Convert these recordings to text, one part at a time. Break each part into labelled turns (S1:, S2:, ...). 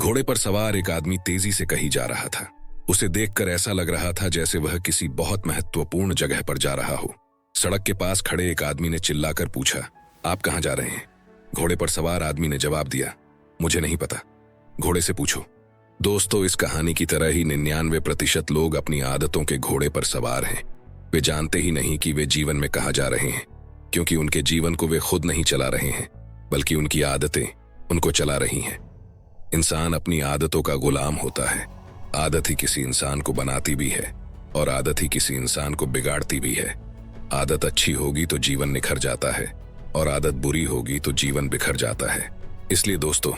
S1: घोड़े पर सवार एक आदमी तेजी से कहीं जा रहा था। उसे देखकर ऐसा लग रहा था जैसे वह किसी बहुत महत्वपूर्ण जगह पर जा रहा हो। सड़क के पास खड़े एक आदमी ने चिल्लाकर पूछा, आप कहाँ जा रहे हैं? घोड़े पर सवार आदमी ने जवाब दिया, मुझे नहीं पता, घोड़े से पूछो। दोस्तों, इस कहानी की तरह ही 99% लोग अपनी आदतों के घोड़े पर सवार हैं। वे जानते ही नहीं कि वे जीवन में कहाँ जा रहे हैं, क्योंकि उनके जीवन को वे खुद नहीं चला रहे हैं, बल्कि उनकी आदतें उनको चला रही हैं। इंसान अपनी आदतों का गुलाम होता है। आदत ही किसी इंसान को बनाती भी है और आदत ही किसी इंसान को बिगाड़ती भी है। आदत अच्छी होगी तो जीवन निखर जाता है और आदत बुरी होगी तो जीवन बिखर जाता है। इसलिए दोस्तों,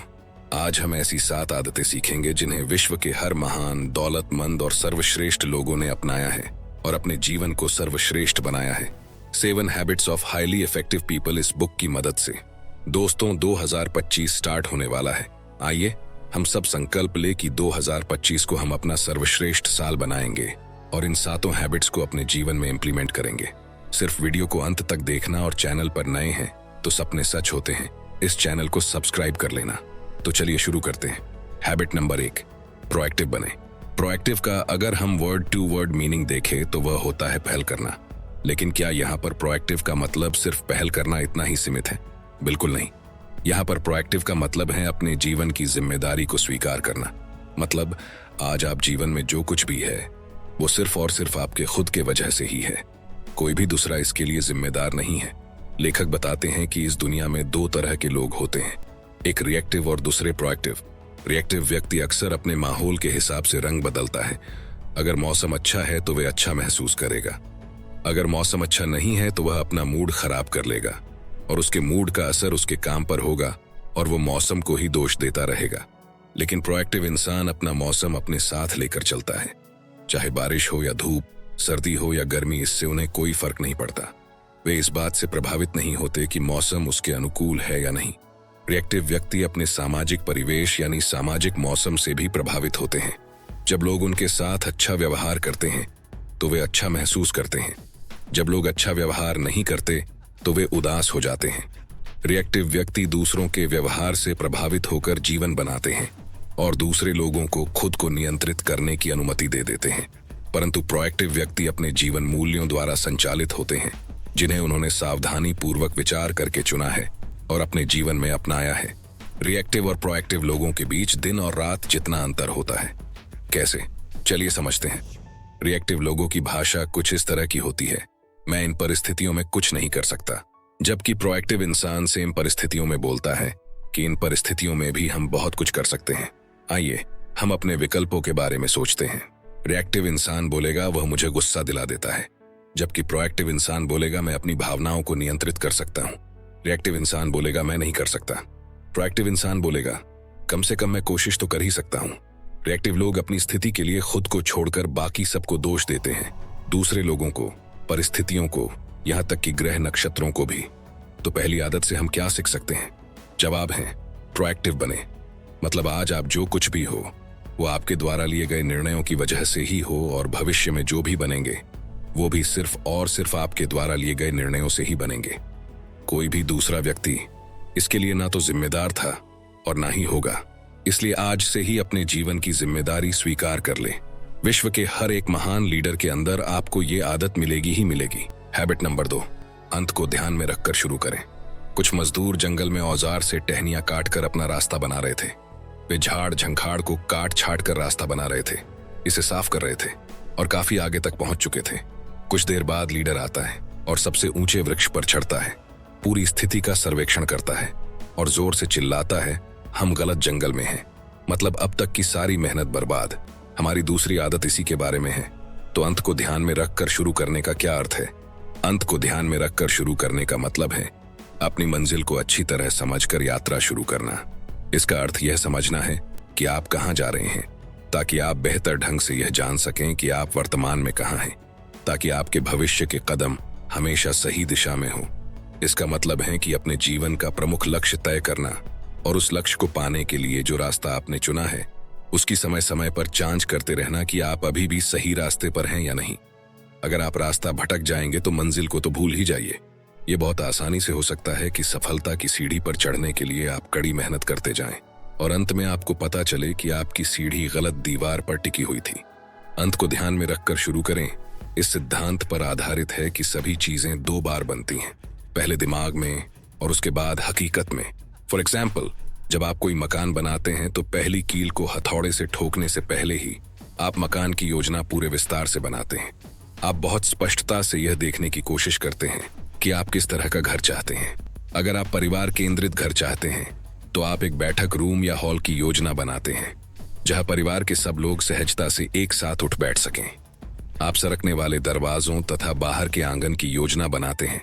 S1: आज हम ऐसी 7 आदतें सीखेंगे जिन्हें विश्व के हर महान, दौलतमंद और सर्वश्रेष्ठ लोगों ने अपनाया है और अपने जीवन को सर्वश्रेष्ठ बनाया है। 7 habits of highly effective people इस बुक की मदद से। दोस्तों, 2025 स्टार्ट होने वाला है। आइए हम सब संकल्प ले कि 2025 को हम अपना सर्वश्रेष्ठ साल बनाएंगे और इन 7 हैबिट्स को अपने जीवन में इंप्लीमेंट करेंगे। सिर्फ वीडियो को अंत तक देखना और चैनल पर नए हैं तो सपने सच होते हैं। इस चैनल को सब्सक्राइब कर लेना। तो चलिए शुरू करते हैं। हैबिट नंबर 1, प्रोएक्टिव बने। प्रोएक्टिव का अगर हम वर्ड टू वर्ड मीनिंग देखें तो वह होता है पहल करना। लेकिन क्या यहाँ पर प्रोएक्टिव का मतलब सिर्फ पहल करना इतना ही सीमित है? बिल्कुल नहीं। यहाँ पर प्रोएक्टिव का मतलब है अपने जीवन की जिम्मेदारी को स्वीकार करना। मतलब आज आप जीवन में जो कुछ भी है वो सिर्फ और सिर्फ आपके खुद के वजह से ही है। कोई भी दूसरा इसके लिए जिम्मेदार नहीं है। लेखक बताते हैं कि इस दुनिया में 2 तरह के लोग होते हैं, एक रिएक्टिव और दूसरे प्रोएक्टिव। रिएक्टिव व्यक्ति अक्सर अपने माहौल के हिसाब से रंग बदलता है। अगर मौसम अच्छा है तो वह अच्छा महसूस करेगा, अगर मौसम अच्छा नहीं है तो वह अपना मूड खराब कर लेगा और उसके मूड का असर उसके काम पर होगा और वो मौसम को ही दोष देता रहेगा। लेकिन प्रोएक्टिव इंसान अपना मौसम अपने साथ लेकर चलता है। चाहे बारिश हो या धूप, सर्दी हो या गर्मी, इससे उन्हें कोई फर्क नहीं पड़ता। वे इस बात से प्रभावित नहीं होते कि मौसम उसके अनुकूल है या नहीं। रिएक्टिव व्यक्ति अपने सामाजिक परिवेश यानी सामाजिक मौसम से भी प्रभावित होते हैं। जब लोग उनके साथ अच्छा व्यवहार करते हैं तो वे अच्छा महसूस करते हैं। जब लोग अच्छा व्यवहार नहीं करते तो वे उदास हो जाते हैं। रिएक्टिव व्यक्ति दूसरों के व्यवहार से प्रभावित होकर जीवन बनाते हैं और दूसरे लोगों को खुद को नियंत्रित करने की अनुमति दे देते हैं। परंतु प्रोएक्टिव व्यक्ति अपने जीवन मूल्यों द्वारा संचालित होते हैं, जिन्हें उन्होंने सावधानी पूर्वक विचार करके चुना है और अपने जीवन में अपनाया है। रिएक्टिव और प्रोएक्टिव लोगों के बीच दिन और रात जितना अंतर होता है। कैसे? चलिए समझते हैं। रिएक्टिव लोगों की भाषा कुछ इस तरह की होती है, मैं इन परिस्थितियों में कुछ नहीं कर सकता। जबकि प्रोएक्टिव इंसान सेम परिस्थितियों में बोलता है कि इन परिस्थितियों में भी हम बहुत कुछ कर सकते हैं। आइए हम अपने विकल्पों के बारे में सोचते हैं। रिएक्टिव इंसान बोलेगा वह मुझे गुस्सा दिला देता है, जबकि प्रोएक्टिव इंसान बोलेगा मैं अपनी भावनाओं को नियंत्रित कर सकता हूँ। रिएक्टिव इंसान बोलेगा मैं नहीं कर सकता। प्रोएक्टिव इंसान बोलेगा कम से कम मैं कोशिश तो कर ही सकता हूँ। रिएक्टिव लोग अपनी स्थिति के लिए खुद को छोड़कर बाकी सबको दोष देते हैं, दूसरे लोगों को, परिस्थितियों को, यहाँ तक कि ग्रह नक्षत्रों को भी। तो पहली आदत से हम क्या सीख सकते हैं? जवाब है प्रोएक्टिव बने। मतलब आज आप जो कुछ भी हो वो आपके द्वारा लिए गए निर्णयों की वजह से ही हो और भविष्य में जो भी बनेंगे वो भी सिर्फ और सिर्फ आपके द्वारा लिए गए निर्णयों से ही बनेंगे। कोई भी दूसरा व्यक्ति इसके लिए ना तो जिम्मेदार था और ना ही होगा। इसलिए आज से ही अपने जीवन की जिम्मेदारी स्वीकार कर ले। विश्व के हर एक महान लीडर के अंदर आपको ये आदत मिलेगी ही मिलेगी। हैबिट नंबर 2, अंत को ध्यान में रखकर शुरू करें। कुछ मजदूर जंगल में औजार से टहनियां काटकर अपना रास्ता बना रहे थे। वे झाड़ झंखाड़ को काट छाट कर रास्ता बना रहे थे, इसे साफ कर रहे थे और काफी आगे तक पहुंच चुके थे। कुछ देर बाद लीडर आता है और सबसे ऊंचे वृक्ष पर चढ़ता है, पूरी स्थिति का सर्वेक्षण करता है और जोर से चिल्लाता है, हम गलत जंगल में हैं। मतलब अब तक की सारी मेहनत बर्बाद। हमारी दूसरी आदत इसी के बारे में है। तो अंत को ध्यान में रखकर शुरू करने का क्या अर्थ है? अंत को ध्यान में रखकर शुरू करने का मतलब है अपनी मंजिल को अच्छी तरह समझकर यात्रा शुरू करना। इसका अर्थ यह समझना है कि आप कहाँ जा रहे हैं, ताकि आप बेहतर ढंग से यह जान सकें कि आप वर्तमान में कहाँ हैं, ताकि आपके भविष्य के कदम हमेशा सही दिशा में हो। इसका मतलब है कि अपने जीवन का प्रमुख लक्ष्य तय करना और उस लक्ष्य को पाने के लिए जो रास्ता आपने चुना है उसकी समय समय पर जांच करते रहना कि आप अभी भी सही रास्ते पर हैं या नहीं। अगर आप रास्ता भटक जाएंगे तो मंजिल को तो भूल ही जाइए। ये बहुत आसानी से हो सकता है कि सफलता की सीढ़ी पर चढ़ने के लिए आप कड़ी मेहनत करते जाएं और अंत में आपको पता चले कि आपकी सीढ़ी गलत दीवार पर टिकी हुई थी। अंत को ध्यान में रखकर शुरू करें। इस सिद्धांत पर आधारित है कि सभी चीजें 2 बार बनती हैं, पहले दिमाग में और उसके बाद हकीकत में। फॉर एग्जाम्पल, जब आप कोई मकान बनाते हैं तो पहली कील को हथौड़े से ठोकने से पहले ही आप मकान की योजना पूरे विस्तार से बनाते हैं। आप बहुत स्पष्टता से यह देखने की कोशिश करते हैं कि आप किस तरह का घर चाहते हैं। अगर आप परिवार केंद्रित घर चाहते हैं तो आप एक बैठक रूम या हॉल की योजना बनाते हैं जहां परिवार के सब लोग सहजता से एक साथ उठ बैठ सकें। आप सरकने वाले दरवाजों तथा बाहर के आंगन की योजना बनाते हैं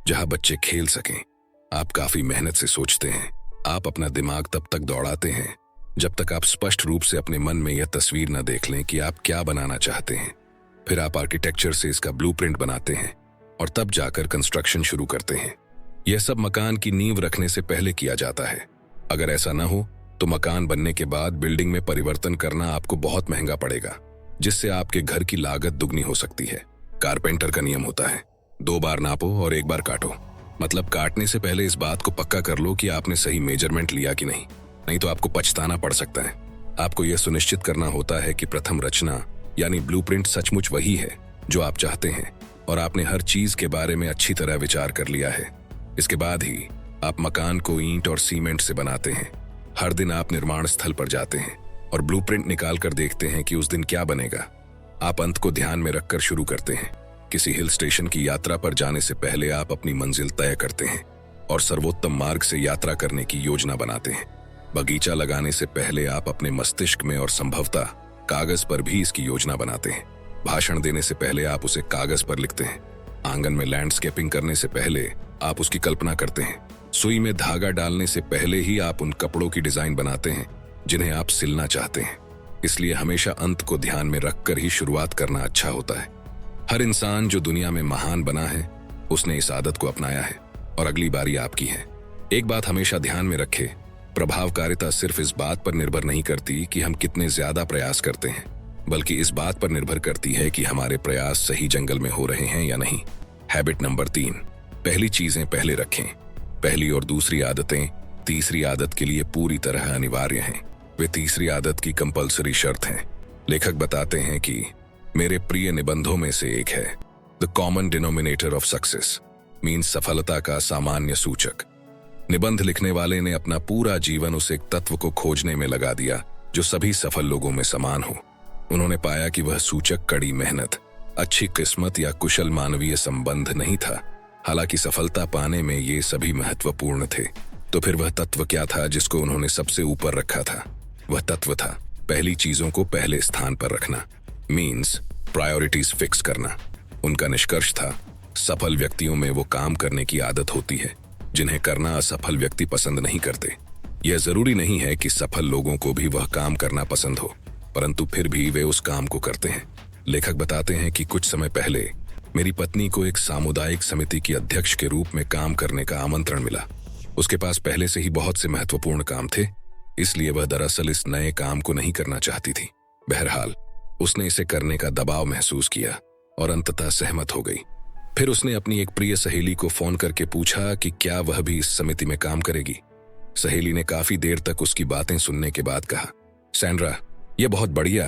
S1: जहां बच्चे खेल सकें। आप काफी मेहनत से सोचते हैं। आप अपना दिमाग तब तक दौड़ाते हैं जब तक आप स्पष्ट रूप से अपने मन में यह तस्वीर न देख लें कि आप क्या बनाना चाहते हैं। फिर आप आर्किटेक्चर से इसका ब्लूप्रिंट बनाते हैं और तब जाकर कंस्ट्रक्शन शुरू करते हैं। यह सब मकान की नींव रखने से पहले किया जाता है। अगर ऐसा न हो तो मकान बनने के बाद बिल्डिंग में परिवर्तन करना आपको बहुत महंगा पड़ेगा, जिससे आपके घर की लागत दुगनी हो सकती है। कारपेंटर का नियम होता है, 2 बार नापो और 1 बार काटो। मतलब काटने से पहले इस बात को पक्का कर लो कि आपने सही मेजरमेंट लिया कि नहीं तो आपको पछताना पड़ सकता है। आपको यह सुनिश्चित करना होता है कि प्रथम रचना यानी ब्लूप्रिंट सचमुच वही है जो आप चाहते हैं और आपने हर चीज के बारे में अच्छी तरह विचार कर लिया है। इसके बाद ही आप मकान को ईंट और सीमेंट से बनाते हैं। हर दिन आप निर्माण स्थल पर जाते हैं और ब्लूप्रिंट निकाल कर देखते हैं कि उस दिन क्या बनेगा। आप अंत को ध्यान में रखकर शुरू करते हैं। किसी हिल स्टेशन की यात्रा पर जाने से पहले आप अपनी मंजिल तय करते हैं और सर्वोत्तम मार्ग से यात्रा करने की योजना बनाते हैं। बगीचा लगाने से पहले आप अपने मस्तिष्क में और संभवतः कागज पर भी इसकी योजना बनाते हैं। भाषण देने से पहले आप उसे कागज पर लिखते हैं। आंगन में लैंडस्केपिंग करने से पहले आप उसकी कल्पना करते हैं। सुई में धागा डालने से पहले ही आप उन कपड़ों की डिजाइन बनाते हैं जिन्हें आप सिलना चाहते हैं। इसलिए हमेशा अंत को ध्यान में रखकर ही शुरुआत करना अच्छा होता है। हर इंसान जो दुनिया में महान बना है उसने इस आदत को अपनाया है और अगली बारी आपकी है। एक बात हमेशा ध्यान में रखें, प्रभावकारिता सिर्फ इस बात पर निर्भर नहीं करती कि हम कितने ज्यादा प्रयास करते हैं, बल्कि इस बात पर निर्भर करती है कि हमारे प्रयास सही जंगल में हो रहे हैं या नहीं। हैबिट नंबर 3, पहली चीजें पहले रखें। पहली और दूसरी आदतें तीसरी आदत के लिए पूरी तरह अनिवार्य हैं। वे तीसरी आदत की कंपल्सरी शर्त हैं। लेखक बताते हैं कि मेरे प्रिय निबंधों में से एक है the common denominator of success means सफलता का सामान्य सूचक। निबंध लिखने वाले ने अपना पूरा जीवन उस एक तत्व को खोजने में लगा दिया जो सभी सफल लोगों में समान हो। उन्होंने पाया कि वह सूचक कड़ी मेहनत, अच्छी किस्मत या कुशल मानवीय संबंध नहीं था। हालांकि सफलता पाने में ये सभी महत्वपूर्ण थे। तो फिर वह तत्व क्या था जिसको उन्होंने सबसे ऊपर रखा था? वह तत्व था पहली चीजों को पहले स्थान पर रखना, मीन्स प्रायोरिटीज फिक्स करना। उनका निष्कर्ष था सफल व्यक्तियों में वो काम करने की आदत होती है जिन्हें करना असफल व्यक्ति पसंद नहीं करते। यह जरूरी नहीं है कि सफल लोगों को भी वह काम करना पसंद हो, परंतु फिर भी वे उस काम को करते हैं। लेखक बताते हैं कि कुछ समय पहले मेरी पत्नी को एक सामुदायिक समिति की अध्यक्ष के रूप में काम करने का आमंत्रण मिला। उसके पास पहले से ही बहुत से महत्वपूर्ण काम थे, इसलिए वह दरअसल इस नए काम को नहीं करना चाहती थी। बहरहाल उसने इसे करने का दबाव महसूस किया और अंततः सहमत हो गई। फिर उसने अपनी एक प्रिय सहेली को फोन करके पूछा कि क्या वह भी इस समिति में काम करेगी। सहेली ने काफी देर तक उसकी बातें सुनने के बाद कहा, सैंड्रा, यह बहुत बढ़िया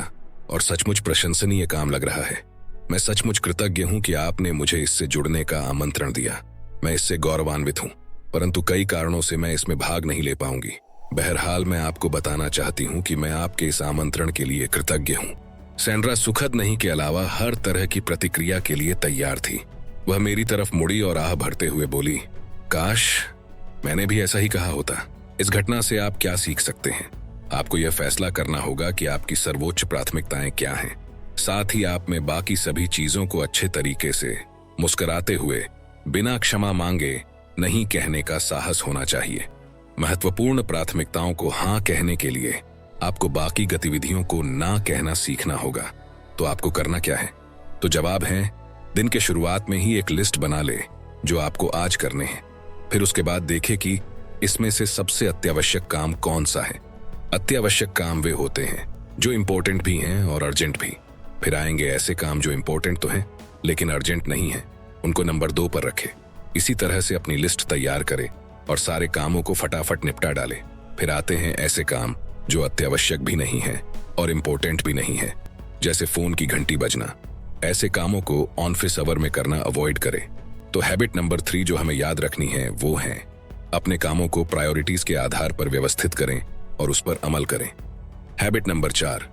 S1: और सचमुच प्रशंसनीय काम लग रहा है। मैं सचमुच कृतज्ञ हूं कि आपने मुझे इससे जुड़ने का आमंत्रण दिया। मैं इससे गौरवान्वित हूं, परंतु कई कारणों से मैं इसमें भाग नहीं ले पाऊंगी। बहरहाल मैं आपको बताना चाहती हूं कि मैं आपके इस आमंत्रण के लिए कृतज्ञ हूं। सैंड्रा सुखद नहीं के अलावा हर तरह की प्रतिक्रिया के लिए तैयार थी। वह मेरी तरफ मुड़ी और आह भरते हुए बोली, काश मैंने भी ऐसा ही कहा होता। इस घटना से आप क्या सीख सकते हैं? आपको यह फैसला करना होगा कि आपकी सर्वोच्च प्राथमिकताएं क्या हैं। साथ ही आप में बाकी सभी चीजों को अच्छे तरीके से मुस्कुराते हुए बिना क्षमा मांगे नहीं कहने का साहस होना चाहिए। महत्वपूर्ण प्राथमिकताओं को हाँ कहने के लिए आपको बाकी गतिविधियों को ना कहना सीखना होगा। तो आपको करना क्या है? तो जवाब है, दिन के शुरुआत में ही एक लिस्ट बना ले जो आपको आज करने हैं। फिर उसके बाद देखे कि इसमें से सबसे अत्यावश्यक काम कौन सा है। अत्यावश्यक काम वे होते हैं जो इम्पोर्टेंट भी हैं और अर्जेंट भी। फिर आएंगे ऐसे काम जो इम्पोर्टेंट तो हैं लेकिन अर्जेंट नहीं है, उनको नंबर 2 पर रखें। इसी तरह से अपनी लिस्ट तैयार करें और सारे कामों को फटाफट निपटा डालें। फिर आते हैं ऐसे काम जो अत्यावश्यक भी नहीं है और इम्पोर्टेंट भी नहीं है, जैसे फोन की घंटी बजना। ऐसे कामों को ऑफिस आवर में करना अवॉइड करें। तो हैबिट नंबर 3 जो हमें याद रखनी है वो है अपने कामों को प्रायोरिटीज के आधार पर व्यवस्थित करें और उस पर अमल करें। हैबिट नंबर 4,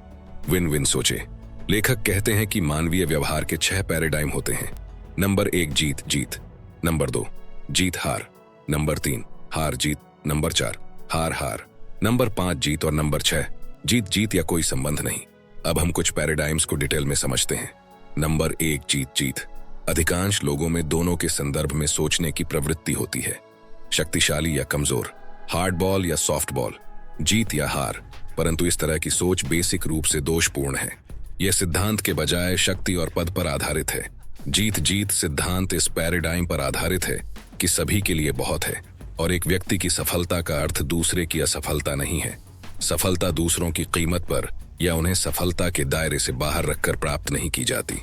S1: विन विन सोचे। लेखक कहते हैं कि मानवीय व्यवहार के 6 पैराडाइम होते हैं। नंबर 1 जीत जीत, नंबर 2 जीत हार, नंबर 3 हार जीत, नंबर 4 हार हार, नंबर 5 जीत और नंबर 6 जीत जीत या कोई संबंध नहीं। अब हम कुछ पैराडाइम्स को डिटेल में समझते हैं। नंबर 1 जीत जीत। अधिकांश लोगों में दोनों के संदर्भ में सोचने की प्रवृत्ति होती है, शक्तिशाली या कमजोर, हार्ड बॉल या सॉफ्ट बॉल, जीत या हार। परंतु इस तरह की सोच बेसिक रूप से दोषपूर्ण है। यह सिद्धांत के बजाय शक्ति और पद पर आधारित है। जीत जीत सिद्धांत इस पैराडाइम पर आधारित है कि सभी के लिए बहुत है और एक व्यक्ति की सफलता का अर्थ दूसरे की असफलता नहीं है। सफलता दूसरों की कीमत पर या उन्हें सफलता के दायरे से बाहर रखकर प्राप्त नहीं की जाती।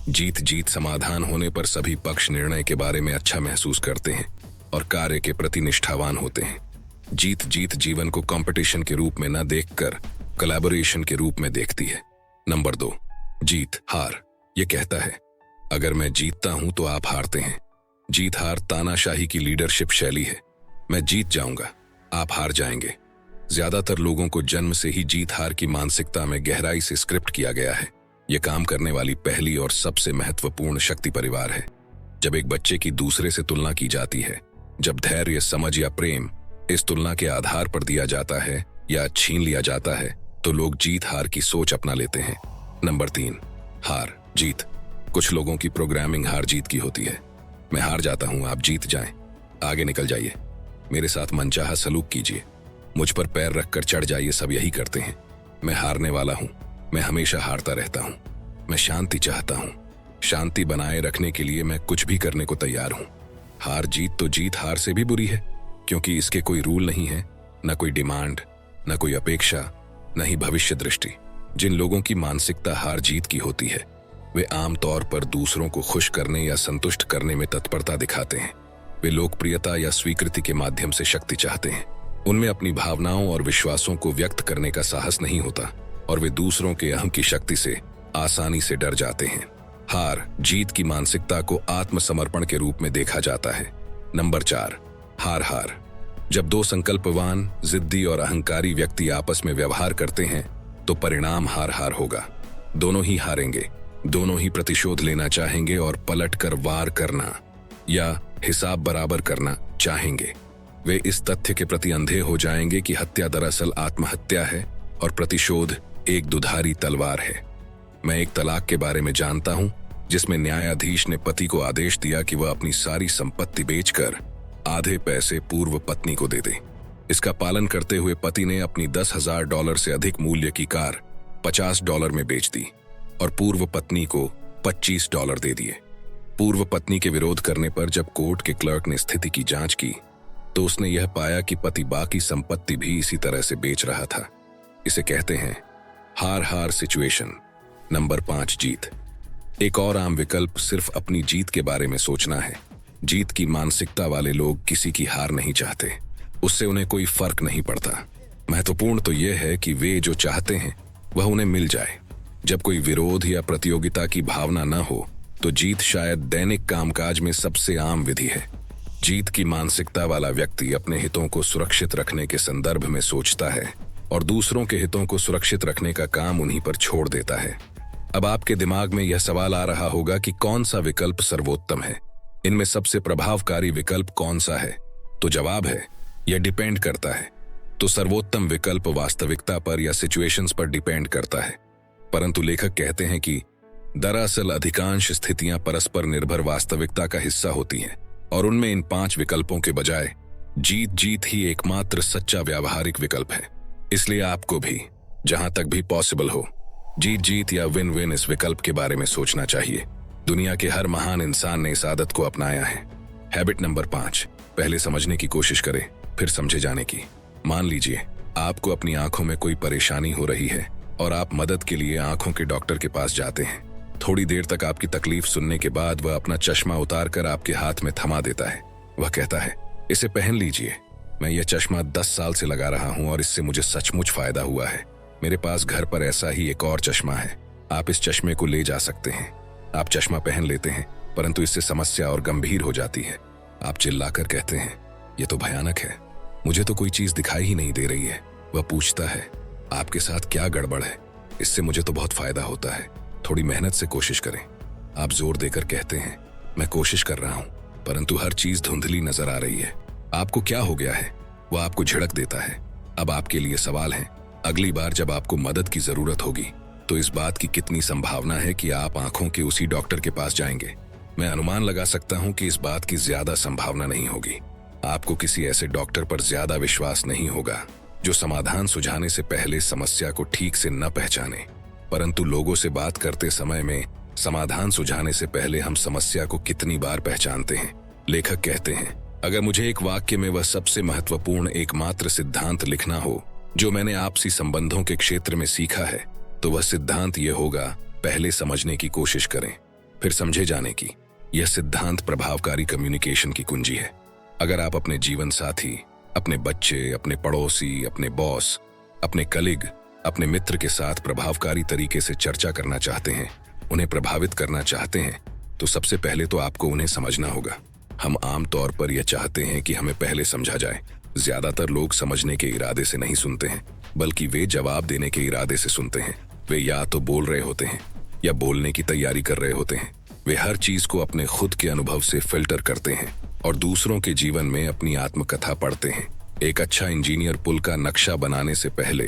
S1: जीत जीत समाधान होने पर सभी पक्ष निर्णय के बारे में अच्छा महसूस करते हैं और कार्य के प्रति निष्ठावान होते हैं। जीत जीत जीवन को कंपटीशन के रूप में न देखकर कोलैबोरेशन के रूप में देखती है। नंबर 2 जीत हार। ये कहता है अगर मैं जीतता हूं तो आप हारते हैं। जीत हार तानाशाही की लीडरशिप शैली है। मैं जीत जाऊंगा, आप हार जाएंगे। ज्यादातर लोगों को जन्म से ही जीत हार की मानसिकता में गहराई से स्क्रिप्ट किया गया है। यह काम करने वाली पहली और सबसे महत्वपूर्ण शक्ति परिवार है। जब एक बच्चे की दूसरे से तुलना की जाती है, जब धैर्य, समझ या प्रेम इस तुलना के आधार पर दिया जाता है या छीन लिया जाता है, तो लोग जीत हार की सोच अपना लेते हैं। नंबर 3 हार जीत। कुछ लोगों की प्रोग्रामिंग हार जीत की होती है। मैं हार जाता हूं, आप जीत जाएं, आगे निकल जाइए, मेरे साथ मनचाहा सलूक कीजिए, मुझ पर पैर रखकर चढ़ जाइए। सब यही करते हैं। मैं हारने वाला हूं, मैं हमेशा हारता रहता हूं। मैं शांति चाहता हूं, शांति बनाए रखने के लिए मैं कुछ भी करने को तैयार हूं। हार जीत तो जीत हार से भी बुरी है, क्योंकि इसके कोई रूल नहीं है, न कोई डिमांड, न कोई अपेक्षा, न ही भविष्य दृष्टि। जिन लोगों की मानसिकता हार जीत की होती है, वे आमतौर पर दूसरों को खुश करने या संतुष्ट करने में तत्परता दिखाते हैं। वे लोकप्रियता या स्वीकृति के माध्यम से शक्ति चाहते हैं। उनमें अपनी भावनाओं और विश्वासों को व्यक्त करने का साहस नहीं होता और वे दूसरों के अहम की शक्ति से आसानी से डर जाते हैं। हार जीत की मानसिकता को आत्मसमर्पण के रूप में देखा जाता है। नंबर 4 हार हार। जब 2 संकल्पवान, जिद्दी और अहंकारी व्यक्ति आपस में व्यवहार करते हैं तो परिणाम हार हार होगा। दोनों ही हारेंगे, दोनों ही प्रतिशोध लेना चाहेंगे और पलटकर वार करना या हिसाब बराबर करना चाहेंगे। वे इस तथ्य के प्रति अंधे हो जाएंगे कि हत्या दरअसल आत्महत्या है और प्रतिशोध एक दुधारी तलवार है। मैं एक तलाक के बारे में जानता हूं, जिसमें न्यायाधीश ने पति को आदेश दिया कि वह अपनी सारी संपत्ति बेचकर आधे पैसे पूर्व पत्नी को दे दे। इसका पालन करते हुए पति ने अपनी $10,000 से अधिक मूल्य की कार $50 में बेच दी और पूर्व पत्नी को $25 दे दिए। पूर्व पत्नी के विरोध करने पर जब कोर्ट के क्लर्क ने स्थिति की जांच की तो उसने यह पाया कि पति बाकी संपत्ति भी इसी तरह से बेच रहा था। इसे कहते हैं हार हार सिचुएशन। नंबर 5 जीत। एक और आम विकल्प सिर्फ अपनी जीत के बारे में सोचना है। जीत की मानसिकता वाले लोग किसी की हार नहीं चाहते, उससे उन्हें कोई फर्क नहीं पड़ता। महत्वपूर्ण तो यह है कि वे जो चाहते हैं वह उन्हें मिल जाए। जब कोई विरोध या प्रतियोगिता की भावना न हो तो जीत शायद दैनिक कामकाज में सबसे आम विधि है। जीत की मानसिकता वाला व्यक्ति अपने हितों को सुरक्षित रखने के संदर्भ में सोचता है और दूसरों के हितों को सुरक्षित रखने का काम उन्हीं पर छोड़ देता है। अब आपके दिमाग में यह सवाल आ रहा होगा कि कौन सा विकल्प सर्वोत्तम है, इनमें सबसे प्रभावकारी विकल्प कौन सा है? तो जवाब है यह डिपेंड करता है। तो सर्वोत्तम विकल्प वास्तविकता पर या सिचुएशंस पर डिपेंड करता है। परंतु लेखक कहते हैं कि दरअसल अधिकांश स्थितियां परस्पर निर्भर वास्तविकता का हिस्सा होती हैं और उनमें इन 5 विकल्पों के बजाय जीत जीत ही एकमात्र सच्चा व्यावहारिक विकल्प है। इसलिए आपको भी, जहां तक भी पॉसिबल हो, जीत जीत या विन विन इस विकल्प के बारे में सोचना चाहिए। दुनिया के हर महान इंसान ने इस आदत को अपनाया है। हैबिट नंबर 5, पहले समझने की कोशिश करें, फिर समझे जाने की। मान लीजिए आपको अपनी आंखों में कोई परेशानी हो रही है और आप मदद के लिए आंखों के डॉक्टर के पास जाते हैं। थोड़ी देर तक आपकी तकलीफ सुनने के बाद वह अपना चश्मा उतारकर आपके हाथ में थमा देता है। वह कहता है, इसे पहन लीजिए। मैं यह चश्मा 10 साल से लगा रहा हूं और इससे मुझे सचमुच फायदा हुआ है। मेरे पास घर पर ऐसा ही एक और चश्मा है। आप इस चश्मे को ले जा सकते हैं। आप चश्मा पहन लेते हैं, परंतु इससे समस्या और गंभीर हो जाती है। आप चिल्लाकर कहते हैं, यह तो भयानक है, मुझे तो कोई चीज दिखाई ही नहीं दे रही है। वह पूछता है, आपके साथ क्या गड़बड़ है? इससे मुझे तो बहुत फायदा होता है, थोड़ी मेहनत से कोशिश करें। आप जोर देकर कहते हैं, मैं कोशिश कर रहा हूं, परंतु हर चीज धुंधली नजर आ रही है। आपको क्या हो गया है? वह आपको झिड़क देता है। अब आपके लिए सवाल है, अगली बार जब आपको मदद की जरूरत होगी तो इस बात की कितनी संभावना है कि आप आंखों के उसी डॉक्टर के पास जाएंगे? मैं अनुमान लगा सकता हूं कि इस बात की ज्यादा संभावना नहीं होगी। आपको किसी ऐसे डॉक्टर पर ज्यादा विश्वास नहीं होगा जो समाधान सुझाने से पहले समस्या को ठीक से न पहचाने। परंतु लोगों से बात करते समय में समाधान सुझाने से पहले हम समस्या को कितनी बार पहचानते हैं। लेखक कहते हैं, अगर मुझे एक वाक्य में वह सबसे महत्वपूर्ण एकमात्र सिद्धांत लिखना हो जो मैंने आपसी संबंधों के क्षेत्र में सीखा है, तो वह सिद्धांत यह होगा, पहले समझने की कोशिश करें, फिर समझे जाने की। यह सिद्धांत प्रभावकारी कम्युनिकेशन की कुंजी है। अगर आप अपने जीवन साथी, अपने बच्चे, अपने पड़ोसी, अपने बॉस, अपने कलीग, अपने मित्र के साथ प्रभावकारी तरीके से चर्चा करना चाहते हैं, उन्हें प्रभावित करना चाहते हैं, तो सबसे पहले तो आपको उन्हें समझना होगा। हम आम तौर पर यह चाहते हैं कि हमें पहले समझा जाए। ज्यादातर लोग समझने के इरादे से नहीं सुनते हैं, बल्कि वे जवाब देने के इरादे से सुनते हैं। वे या तो बोल रहे होते हैं या बोलने की तैयारी कर रहे होते हैं। वे हर चीज को अपने खुद के अनुभव से फिल्टर करते हैं और दूसरों के जीवन में अपनी आत्मकथा पढ़ते हैं। एक अच्छा इंजीनियर पुल का नक्शा बनाने से पहले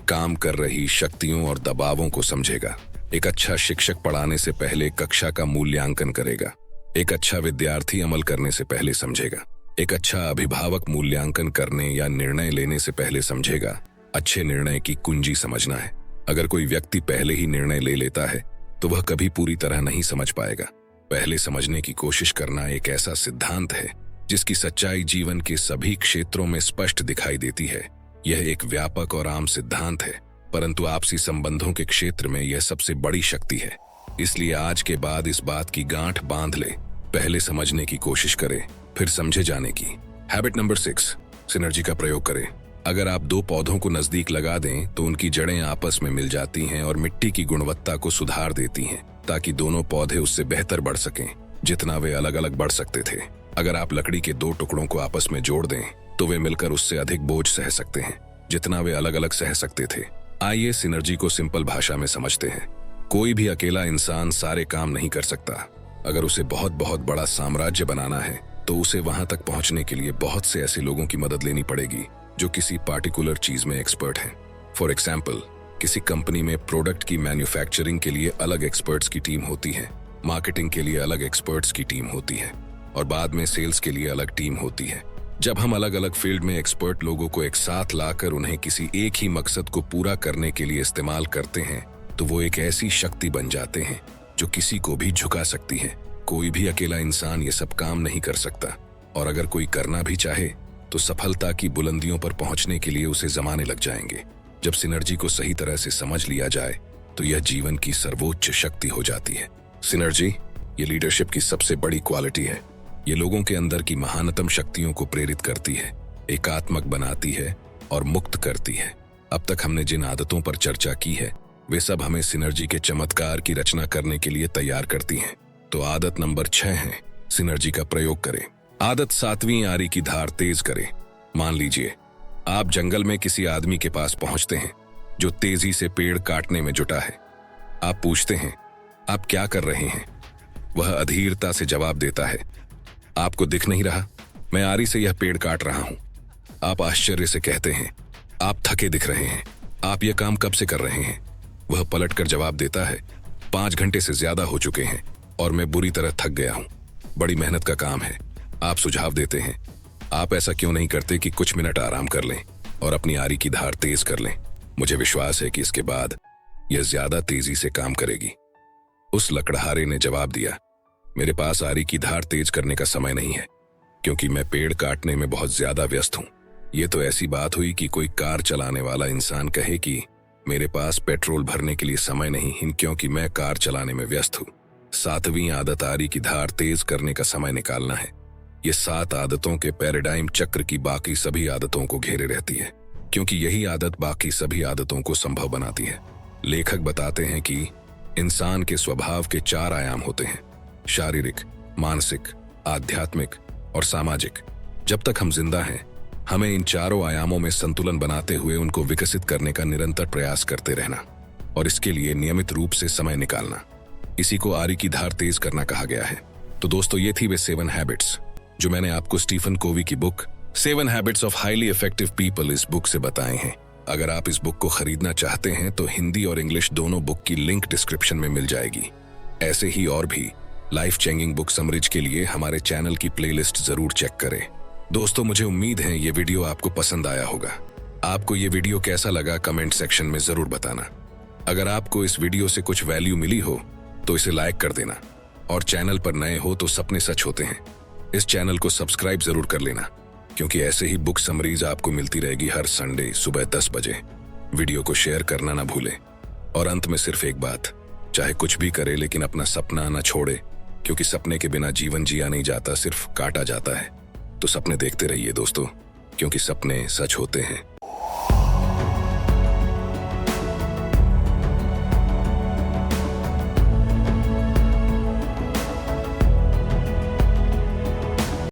S1: काम कर रही शक्तियों और दबावों को समझेगा। एक अच्छा शिक्षक पढ़ाने से पहले कक्षा का मूल्यांकन करेगा। एक अच्छा विद्यार्थी अमल करने से पहले समझेगा। एक अच्छा अभिभावक मूल्यांकन करने या निर्णय लेने से पहले समझेगा। अच्छे निर्णय की कुंजी समझना है। अगर कोई व्यक्ति पहले ही निर्णय ले लेता है तो वह कभी पूरी तरह नहीं समझ पाएगा। पहले समझने की कोशिश करना एक ऐसा सिद्धांत है जिसकी सच्चाई जीवन के सभी क्षेत्रों में स्पष्ट दिखाई देती है। यह एक व्यापक और आम सिद्धांत है, परंतु आपसी संबंधों के क्षेत्र में यह सबसे बड़ी शक्ति है। इसलिए आज के बाद इस बात की गांठ बांध ले, पहले समझने की कोशिश करें, फिर समझे जाने की। हैबिट नंबर 6, सिनर्जी का प्रयोग करें। अगर आप दो पौधों को नजदीक लगा दें तो उनकी जड़ें आपस में मिल जाती हैं और मिट्टी की गुणवत्ता को सुधार देती हैं, ताकि दोनों पौधे उससे बेहतर बढ़ सकें जितना वे अलग अलग बढ़ सकते थे। अगर आप लकड़ी के दो टुकड़ों को आपस में जोड़ दें तो वे मिलकर उससे अधिक बोझ सह सकते हैं जितना वे अलग अलग सह सकते थे। आइए सिनर्जी को सिंपल भाषा में समझते हैं। कोई भी अकेला इंसान सारे काम नहीं कर सकता। अगर उसे बहुत बहुत बड़ा साम्राज्य बनाना है तो उसे वहां तक पहुंचने के लिए बहुत से ऐसे लोगों की मदद लेनी पड़ेगी जो किसी पार्टिकुलर चीज में एक्सपर्ट हैं। फॉर एग्जाम्पल, किसी कंपनी में प्रोडक्ट की मैन्युफैक्चरिंग के लिए अलग एक्सपर्ट्स की टीम होती है, मार्केटिंग के लिए अलग एक्सपर्ट्स की टीम होती है और बाद में सेल्स के लिए अलग टीम होती है। जब हम अलग अलग फील्ड में एक्सपर्ट लोगों को एक साथ लाकर उन्हें किसी एक ही मकसद को पूरा करने के लिए इस्तेमाल करते हैं तो वो एक ऐसी शक्ति बन जाते हैं जो किसी को भी झुका सकती है। कोई भी अकेला इंसान ये सब काम नहीं कर सकता, और अगर कोई करना भी चाहे तो सफलता की बुलंदियों पर पहुंचने के लिए उसे जमाने लग जाएंगे। जब सिनर्जी को सही तरह से समझ लिया जाए तो यह जीवन की सर्वोच्च शक्ति हो जाती है। सिनर्जी ये लीडरशिप की सबसे बड़ी क्वालिटी है। ये लोगों के अंदर की महानतम शक्तियों को प्रेरित करती है, एकात्मक बनाती है और मुक्त करती है। अब तक हमने जिन आदतों पर चर्चा की है वे सब हमें सिनर्जी के चमत्कार की रचना करने के लिए तैयार करती हैं। तो आदत नंबर 6 है, सिनर्जी का प्रयोग करें। आदत 7वीं आरी की धार तेज करें। मान लीजिए आप जंगल में किसी आदमी के पास पहुंचते हैं जो तेजी से पेड़ काटने में जुटा है। आप पूछते हैं, आप क्या कर रहे हैं? वह अधीरता से जवाब देता है, आपको दिख नहीं रहा, मैं आरी से यह पेड़ काट रहा हूं। आप आश्चर्य से कहते हैं, आप थके दिख रहे हैं, आप यह काम कब से कर रहे हैं? वह पलटकर जवाब देता है, 5 घंटे से ज्यादा हो चुके हैं और मैं बुरी तरह थक गया हूं। बड़ी मेहनत का काम है। आप सुझाव देते हैं, आप ऐसा क्यों नहीं करते कि कुछ मिनट आराम कर लें और अपनी आरी की धार तेज कर लें? मुझे विश्वास है कि इसके बाद यह ज्यादा तेजी से काम करेगी। उस लकड़हारे ने जवाब दिया, मेरे पास आरी की धार तेज करने का समय नहीं है, क्योंकि मैं पेड़ काटने में बहुत ज्यादा व्यस्त हूं। यह तो ऐसी बात हुई कि कोई कार चलाने वाला इंसान कहे कि मेरे पास पेट्रोल भरने के लिए समय नहीं, क्योंकि मैं कार चलाने में व्यस्त हूं। 7वीं आदत आरी की धार तेज करने का समय निकालना है। ये 7 आदतों के पैराडाइम चक्र की बाकी सभी आदतों को घेरे रहती है, क्योंकि यही आदत बाकी सभी आदतों को संभव बनाती है। लेखक बताते हैं कि इंसान के स्वभाव के 4 आयाम होते हैं: शारीरिक, मानसिक, आध्यात्मिक और सामाजिक। जब तक हम जिंदा हैं, हमें इन चारों आयामों में संतुलन बनाते हुए उनको विकसित करने का निरंतर प्रयास करते रहना, और इसके लिए नियमित रूप से समय निकालना। इसी को आरी की धार तेज करना कहा गया है। तो दोस्तों, ये थी वे 7 हैबिट्स जो मैंने आपको स्टीफन कोवी की book 7 habits of highly effective people इस बुक से बताए हैं। अगर आप इस बुक को खरीदना चाहते हैं तो हिंदी और इंग्लिश दोनों बुक की लिंक डिस्क्रिप्शन में मिल जाएगी। ऐसे ही और भी लाइफ चेंजिंग बुक समरीज के लिए हमारे चैनल की प्लेलिस्ट जरूर चेक करें। दोस्तों, मुझे उम्मीद है ये वीडियो आपको पसंद आया होगा। आपको ये वीडियो कैसा लगा कमेंट सेक्शन में जरूर बताना। अगर आपको इस वीडियो से कुछ वैल्यू मिली हो तो इसे लाइक कर देना, और चैनल पर नए हो तो सपने सच होते हैं इस चैनल को सब्सक्राइब जरूर कर लेना, क्योंकि ऐसे ही बुक समरीज आपको मिलती रहेगी हर संडे सुबह 10 बजे। वीडियो को शेयर करना ना भूलें। और अंत में सिर्फ एक बात, चाहे कुछ भी करे लेकिन अपना सपना ना छोड़े, क्योंकि सपने के बिना जीवन जिया नहीं जाता, सिर्फ काटा जाता है। तो सपने देखते रहिए दोस्तों, क्योंकि सपने सच होते हैं।